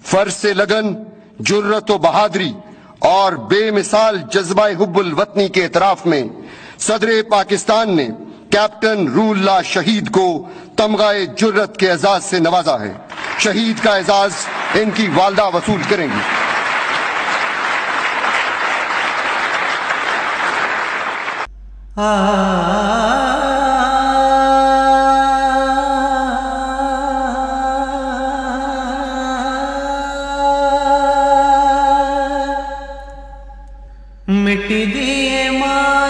फर्ज से लगन, जुर्रत व बहादुरी और बेमिसाल जज्बा हुब्बुल वतनी के इतराफ में सदर पाकिस्तान ने कैप्टन रूहुल्लाह शहीद को तमगाए जुर्रत के एजाज से नवाजा है। शहीद का एजाज इनकी वालदा वसूल करेंगी। मिट दिए माए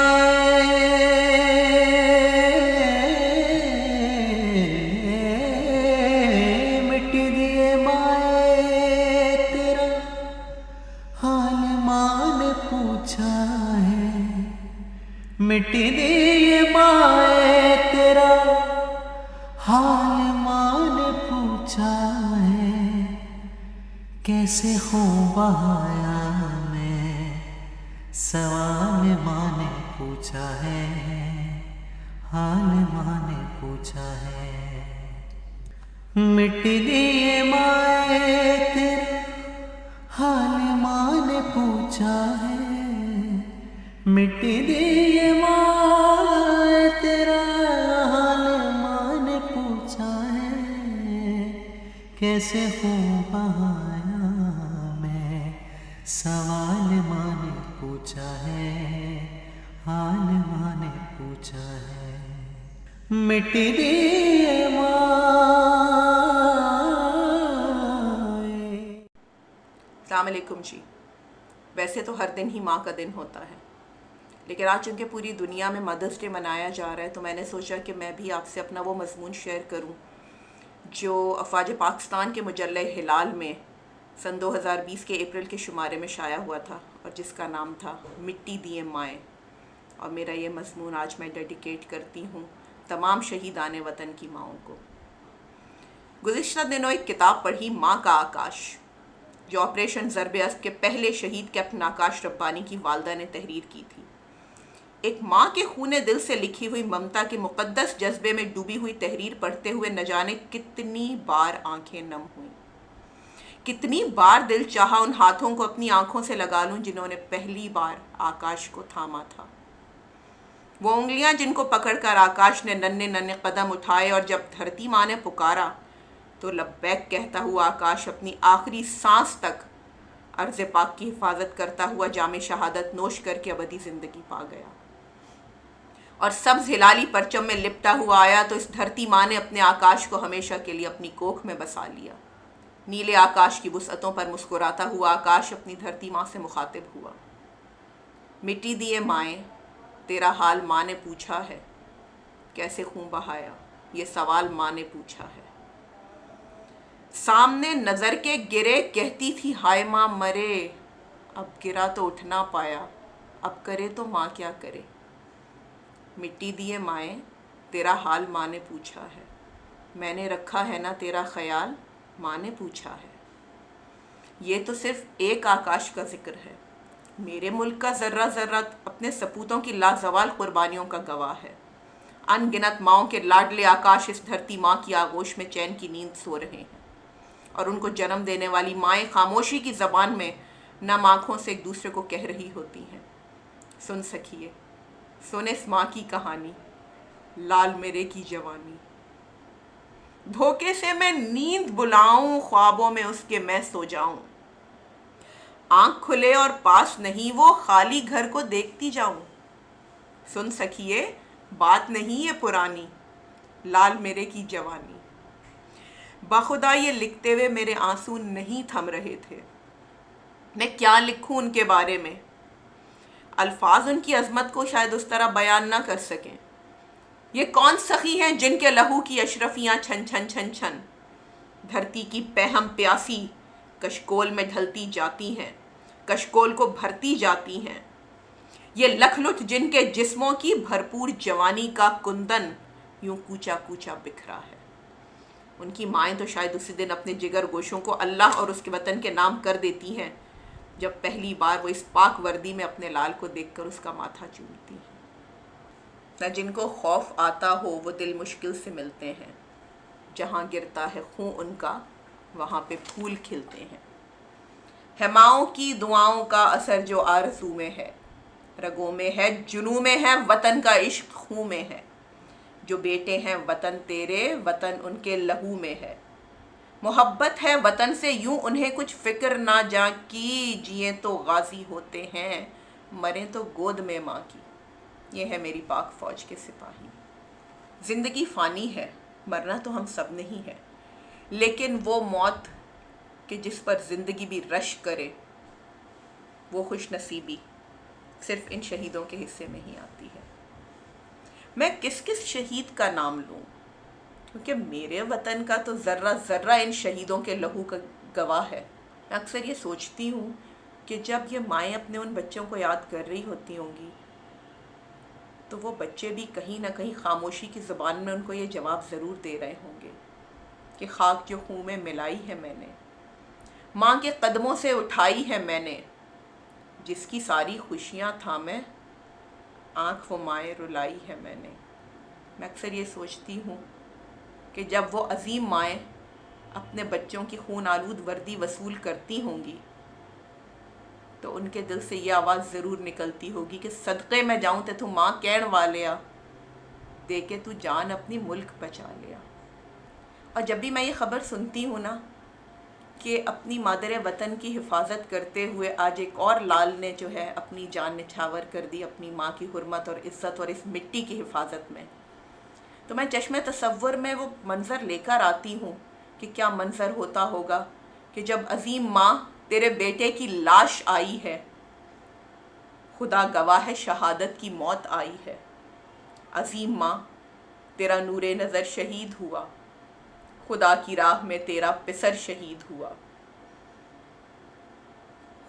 मिट दिए माए, तेरा हाल मान पूछा है। मिट दिए माए, तेरा हाल मान पूछा है। कैसे खून बहाया सवाल माँ ने पूछा है, हाल माँ ने पूछा है। मिट दिए माए, तेरा हाल माँ ने पूछा है। मिट दिए माए, तेरा हाल माँ ने पूछा है। कैसे खून बहाया मैं, सवाल माँ ने पूछा है, हाल माँ ने पूछा है। मिट दिए माए। अस्सलाम वालेकुम जी। वैसे तो हर दिन ही माँ का दिन होता है, लेकिन आज चूँकि पूरी दुनिया में मदर्स डे मनाया जा रहा है तो मैंने सोचा कि मैं भी आपसे अपना वो मजमून शेयर करूँ जो अफवाज पाकिस्तान के मुजल्ले हिलाल में सन 2020 के अप्रैल के शुमारे में शाया हुआ था और जिसका नाम था मिट्टी दिए माए। और मेरा ये मजमून आज मैं डेडिकेट करती हूँ तमाम शहीदान वतन की माँओं को। गुज़िश्ता दिनों एक किताब पढ़ी, माँ का आकाश, जो ऑपरेशन ज़रब-ए-अस्ब के पहले शहीद कैप्टन आकाश रब्बानी की वालदा ने तहरीर की थी। एक माँ के खूने दिल से लिखी हुई ममता के मुक़द्दस जज्बे में डूबी हुई तहरीर पढ़ते हुए न जाने कितनी बार आंखें नम हुईं, कितनी बार दिल चाहा उन हाथों को अपनी आंखों से लगा लूं जिन्होंने पहली बार आकाश को थामा था। वो उंगलियां जिनको पकड़कर आकाश ने नन्हे नन्हे कदम उठाए और जब धरती माँ ने पुकारा तो लब्बैक कहता हुआ आकाश अपनी आखिरी सांस तक अर्ज़ पाक की हिफाजत करता हुआ जामे शहादत नोश करके अबदी ज़िंदगी पा गया। और सब्ज़ हिलाली परचम में लिपटा हुआ आया तो इस धरती माँ ने अपने आकाश को हमेशा के लिए अपनी कोख में बसा लिया। नीले आकाश की वुसअतों पर मुस्कुराता हुआ आकाश अपनी धरती माँ से मुखातिब हुआ। मिट्टी दिए माए, तेरा हाल माँ ने पूछा है। कैसे खून बहाया, ये सवाल माँ ने पूछा है। सामने नज़र के गिरे कहती थी हाय माँ मरे, अब गिरा तो उठ ना पाया, अब करे तो माँ क्या करे। मिट्टी दिए माए, तेरा हाल माँ ने पूछा है। मैंने रखा है ना तेरा ख्याल, माँ ने पूछा है। ये तो सिर्फ एक आकाश का जिक्र है, मेरे मुल्क का ज़र्रा ज़र्रा अपने सपूतों की लाजवाल कुर्बानियों का गवाह है। अनगिनत माँओं के लाडले आकाश इस धरती माँ की आगोश में चैन की नींद सो रहे हैं और उनको जन्म देने वाली माएँ खामोशी की ज़बान में नम आँखों से एक दूसरे को कह रही होती हैं, सुन सखिए, सुन इस माँ की कहानी, लाल मेरे की जवानी। धोखे से मैं नींद बुलाऊं, ख्वाबों में उसके मैं सो जाऊं। आंख खुले और पास नहीं वो, खाली घर को देखती जाऊं। सुन सखिए, बात नहीं ये पुरानी, लाल मेरे की जवानी। बाखुदा ये लिखते हुए मेरे आंसू नहीं थम रहे थे। मैं क्या लिखूं उनके बारे में, अल्फाज उनकी अजमत को शायद उस तरह बयान ना कर सकें। ये कौन सखी हैं जिनके लहू की अशरफियाँ छन छन छन छन धरती की पैहम प्यासी कशकोल में ढलती जाती हैं, कशकोल को भरती जाती हैं। ये लखलुट जिनके जिस्मों की भरपूर जवानी का कुंदन यूं कूचा कूचा बिखरा है। उनकी माएँ तो शायद उसी दिन अपने जिगर गोशों को अल्लाह और उसके वतन के नाम कर देती हैं जब पहली बार वो इस पाक वर्दी में अपने लाल को देखकर उसका माथा चूमती हैं। न जिनको खौफ आता हो वो दिल मुश्किल से मिलते हैं, जहाँ गिरता है खून उनका वहाँ पे फूल खिलते हैं। है माओं की दुआओं का असर जो आरज़ू में है, रगों में है, जुनूं में है, वतन का इश्क खून में है। जो बेटे हैं वतन तेरे, वतन उनके लहू में है। मोहब्बत है वतन से यूं उन्हें कुछ फिक्र ना जा की, जिए तो गाजी होते हैं, मरे तो गोद में माँ की। ये है मेरी पाक फौज के सिपाही। ज़िंदगी फ़ानी है, मरना तो हम सब नहीं है, लेकिन वो मौत कि जिस पर ज़िंदगी भी रश करे, वो खुश नसीबी सिर्फ इन शहीदों के हिस्से में ही आती है। मैं किस किस शहीद का नाम लूँ, क्योंकि मेरे वतन का तो ज़र्रा ज़र्रा इन शहीदों के लहू का गवाह है। मैं अक्सर ये सोचती हूँ कि जब ये माएँ अपने उन बच्चों को याद कर रही होती होंगी, तो वो बच्चे भी कहीं ना कहीं खामोशी की ज़बान में उनको ये जवाब ज़रूर दे रहे होंगे कि खाक जो खून में मिलाई है मैंने, माँ के कदमों से उठाई है मैंने, जिसकी सारी खुशियाँ थामे आँख वो माए रुलाई है मैंने। मैं अक्सर ये सोचती हूँ कि जब वो अजीम माएँ अपने बच्चों की खून आलूद वर्दी वसूल करती होंगी, तो उनके दिल से ये आवाज़ ज़रूर निकलती होगी कि सदक़े में जाऊँ ते तू माँ कहण वालिया, दे के तू जान अपनी मुल्क बचा लिया। और जब भी मैं ये ख़बर सुनती हूँ ना कि अपनी मादर वतन की हिफाजत करते हुए आज एक और लाल ने जो है अपनी जान निछावर कर दी अपनी माँ की हुर्मत और इज़्ज़त और इस मिट्टी की हिफाजत में, तो मैं चश्मे तसव्वुर में वो मंज़र लेकर आती हूँ कि क्या मंज़र होता होगा कि जब अजीम माँ तेरे बेटे की लाश आई है, खुदा गवाह है शहादत की मौत आई है। अजीम माँ तेरा नूरे नज़र शहीद हुआ, खुदा की राह में तेरा पिसर शहीद हुआ।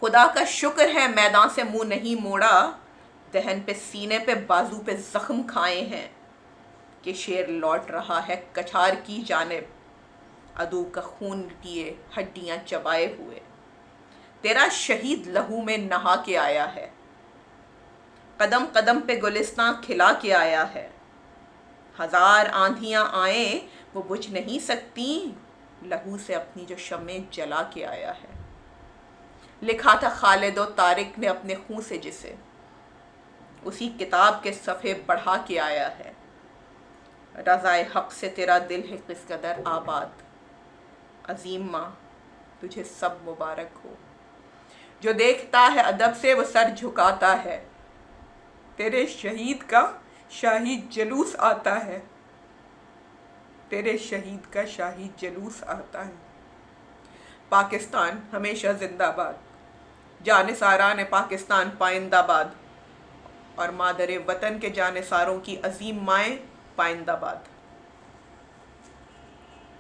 खुदा का शुक्र है मैदान से मुंह नहीं मोड़ा, दहन पे सीने पे बाजू पे जख्म खाए हैं, कि शेर लौट रहा है कछार की जानिब, अदू का खून किए हड्डियां चबाए हुए। तेरा शहीद लहू में नहा के आया है, कदम कदम पे गुलिस्तां खिला के आया है। हजार आंधियां आए वो बुझ नहीं सकती, लहू से अपनी जो शम्मे जला के आया है। लिखा था खालिद और तारिक ने अपने खून से जिसे, उसी किताब के सफ़े बढ़ा के आया है। रज़ाए हक़ से तेरा दिल है किस कदर आबाद, अजीम माँ तुझे सब मुबारक हो। जो देखता है अदब से वो सर झुकाता है, तेरे शहीद का शाही जलूस आता है, तेरे शहीद का शाही जलूस आता है। पाकिस्तान हमेशा जिंदाबाद, जानिसारान पाकिस्तान पाइंदाबाद, और मादरे वतन के जानिसारों की अजीम माएँ पाइंदाबाद।